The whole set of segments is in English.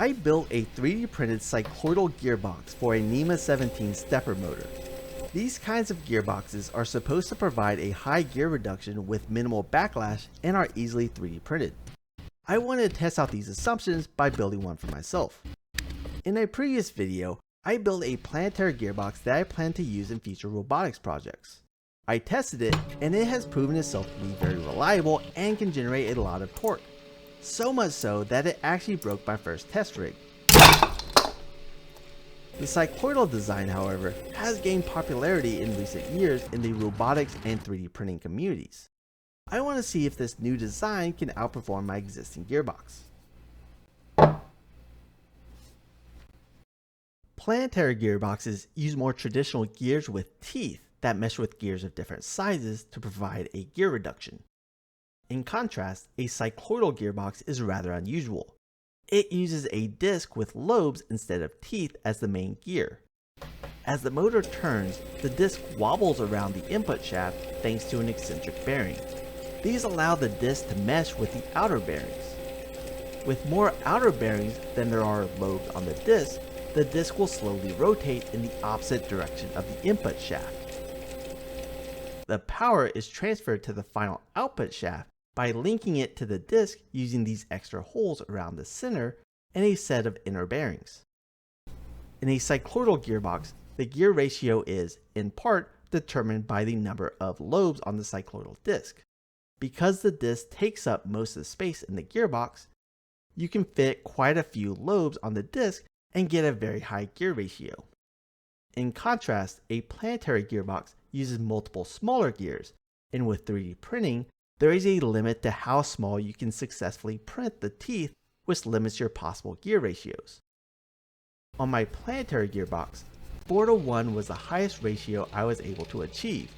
I built a 3D printed cycloidal gearbox for a Nema 17 stepper motor. These kinds of gearboxes are supposed to provide a high gear reduction with minimal backlash and are easily 3D printed. I wanted to test out these assumptions by building one for myself. In a previous video, I built a planetary gearbox that I plan to use in future robotics projects. I tested it and it has proven itself to be very reliable and can generate a lot of torque. So much so that it actually broke my first test rig. The cycloidal design, however, has gained popularity in recent years in the robotics and 3D printing communities. I want to see if this new design can outperform my existing gearbox. Planetary gearboxes use more traditional gears with teeth that mesh with gears of different sizes to provide a gear reduction. In contrast, a cycloidal gearbox is rather unusual. It uses a disc with lobes instead of teeth as the main gear. As the motor turns, the disc wobbles around the input shaft thanks to an eccentric bearing. These allow the disc to mesh with the outer bearings. With more outer bearings than there are lobes on the disc will slowly rotate in the opposite direction of the input shaft. The power is transferred to the final output shaft by linking it to the disc using these extra holes around the center and a set of inner bearings. In a cycloidal gearbox, the gear ratio is, in part, determined by the number of lobes on the cycloidal disc. Because the disc takes up most of the space in the gearbox, you can fit quite a few lobes on the disc and get a very high gear ratio. In contrast, a planetary gearbox uses multiple smaller gears, and with 3D printing, there is a limit to how small you can successfully print the teeth, which limits your possible gear ratios. On my planetary gearbox, 4:1 was the highest ratio I was able to achieve,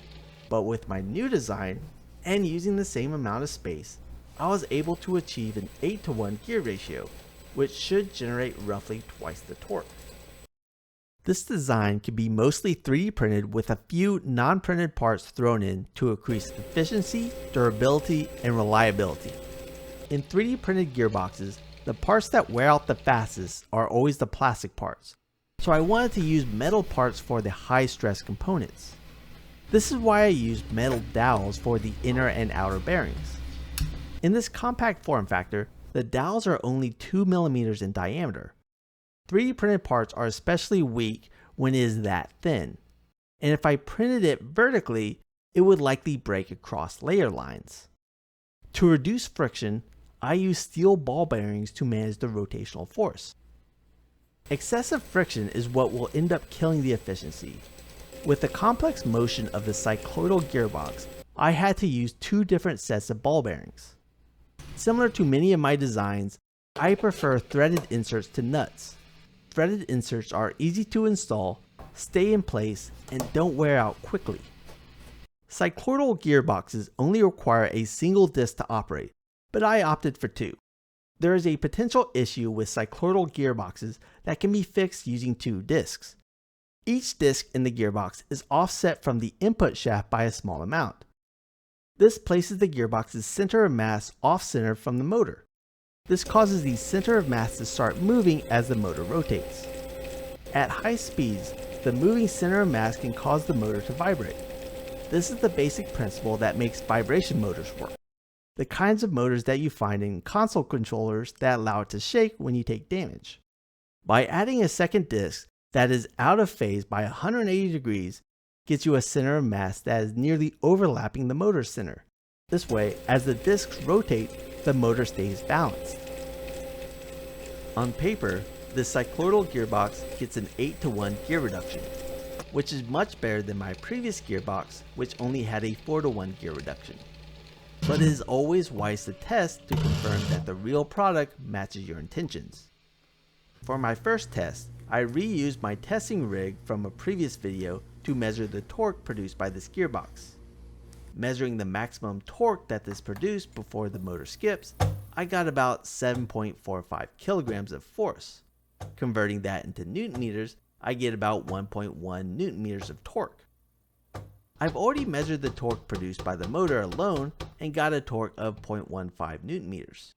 but with my new design, and using the same amount of space, I was able to achieve an 8:1 gear ratio, which should generate roughly twice the torque. This design can be mostly 3D printed with a few non-printed parts thrown in to increase efficiency, durability, and reliability. In 3D printed gearboxes, the parts that wear out the fastest are always the plastic parts, so I wanted to use metal parts for the high stress components. This is why I used metal dowels for the inner and outer bearings. In this compact form factor, the dowels are only 2 mm in diameter. 3D printed parts are especially weak when it is that thin, and if I printed it vertically, it would likely break across layer lines. To reduce friction, I use steel ball bearings to manage the rotational force. Excessive friction is what will end up killing the efficiency. With the complex motion of the cycloidal gearbox, I had to use 2 different sets of ball bearings. Similar to many of my designs, I prefer threaded inserts to nuts. Threaded inserts are easy to install, stay in place, and don't wear out quickly. Cycloidal gearboxes only require a single disc to operate, but I opted for 2. There is a potential issue with cycloidal gearboxes that can be fixed using 2 discs. Each disc in the gearbox is offset from the input shaft by a small amount. This places the gearbox's center of mass off-center from the motor. This causes the center of mass to start moving as the motor rotates. At high speeds, the moving center of mass can cause the motor to vibrate. This is the basic principle that makes vibration motors work. The kinds of motors that you find in console controllers that allow it to shake when you take damage. By adding a second disc that is out of phase by 180 degrees, gets you a center of mass that is nearly overlapping the motor center. This way, as the discs rotate, the motor stays balanced. On paper, the cycloidal gearbox gets an 8:1 gear reduction, which is much better than my previous gearbox, which only had a 4:1 gear reduction. But it is always wise to test to confirm that the real product matches your intentions. For my first test, I reused my testing rig from a previous video to measure the torque produced by this gearbox. Measuring the maximum torque that this produced before the motor skips, I got about 7.45 kilograms of force. Converting that into Newton meters, I get about 1.1 Newton meters of torque. I've already measured the torque produced by the motor alone and got a torque of 0.15 Newton meters.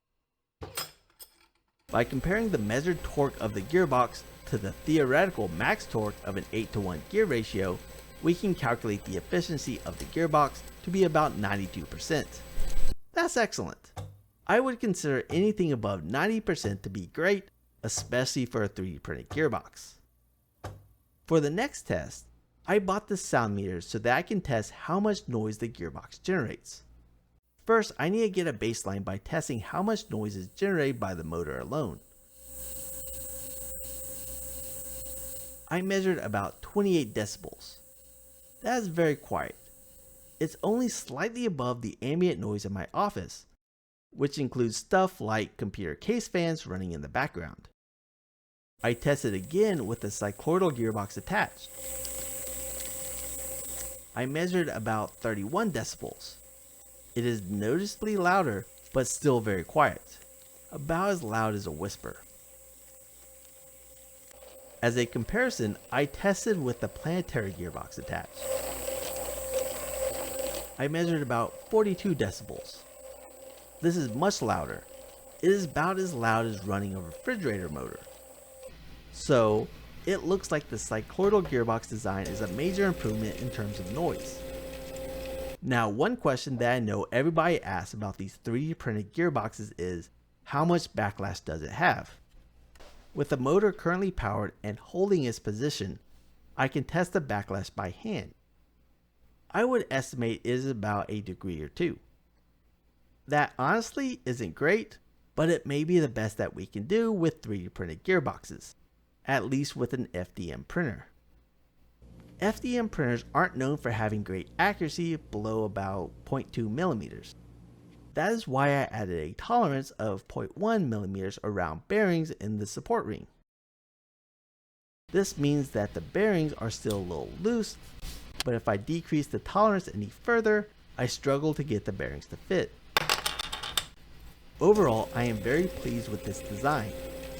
By comparing the measured torque of the gearbox to the theoretical max torque of an 8:1 gear ratio, we can calculate the efficiency of the gearbox to be about 92%. That's excellent. I would consider anything above 90% to be great, especially for a 3D printed gearbox. For the next test, I bought the sound meter so that I can test how much noise the gearbox generates. First, I need to get a baseline by testing how much noise is generated by the motor alone. I measured about 28 decibels. That is very quiet. It's only slightly above the ambient noise in my office, which includes stuff like computer case fans running in the background. I tested again with the cycloidal gearbox attached. I measured about 31 decibels. It is noticeably louder, but still very quiet, about as loud as a whisper. As a comparison, I tested with the planetary gearbox attached. I measured about 42 decibels. This is much louder. It is about as loud as running a refrigerator motor. So, it looks like the cycloidal gearbox design is a major improvement in terms of noise. Now, one question that I know everybody asks about these 3D printed gearboxes is, how much backlash does it have? With the motor currently powered and holding its position, I can test the backlash by hand. I would estimate it is about a degree or two. That honestly isn't great, but it may be the best that we can do with 3D printed gearboxes, at least with an FDM printer. FDM printers aren't known for having great accuracy below about 0.2 millimeters. That is why I added a tolerance of 0.1 millimeters around bearings in the support ring. This means that the bearings are still a little loose, but if I decrease the tolerance any further, I struggle to get the bearings to fit. Overall, I am very pleased with this design.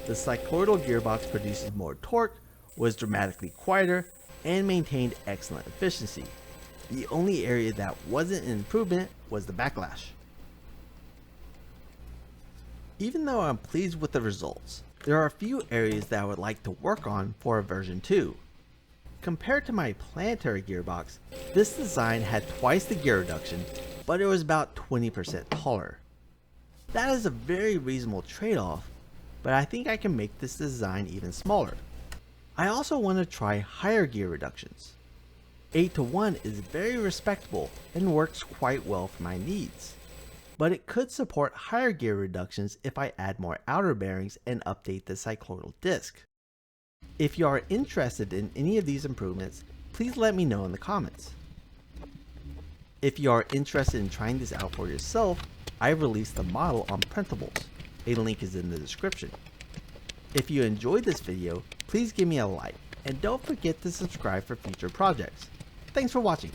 The cycloidal gearbox produces more torque, was dramatically quieter, and maintained excellent efficiency. The only area that wasn't an improvement was the backlash. Even though I'm pleased with the results, there are a few areas that I would like to work on for version 2. Compared to my planetary gearbox, this design had twice the gear reduction, but it was about 20% taller. That is a very reasonable trade-off, but I think I can make this design even smaller. I also want to try higher gear reductions. 8:1 is very respectable and works quite well for my needs, but it could support higher gear reductions if I add more outer bearings and update the cycloidal disc. If you are interested in any of these improvements, please let me know in the comments. If you are interested in trying this out for yourself, I've released the model on printables. A link is in the description. If you enjoyed this video, please give me a like, and don't forget to subscribe for future projects. Thanks for watching.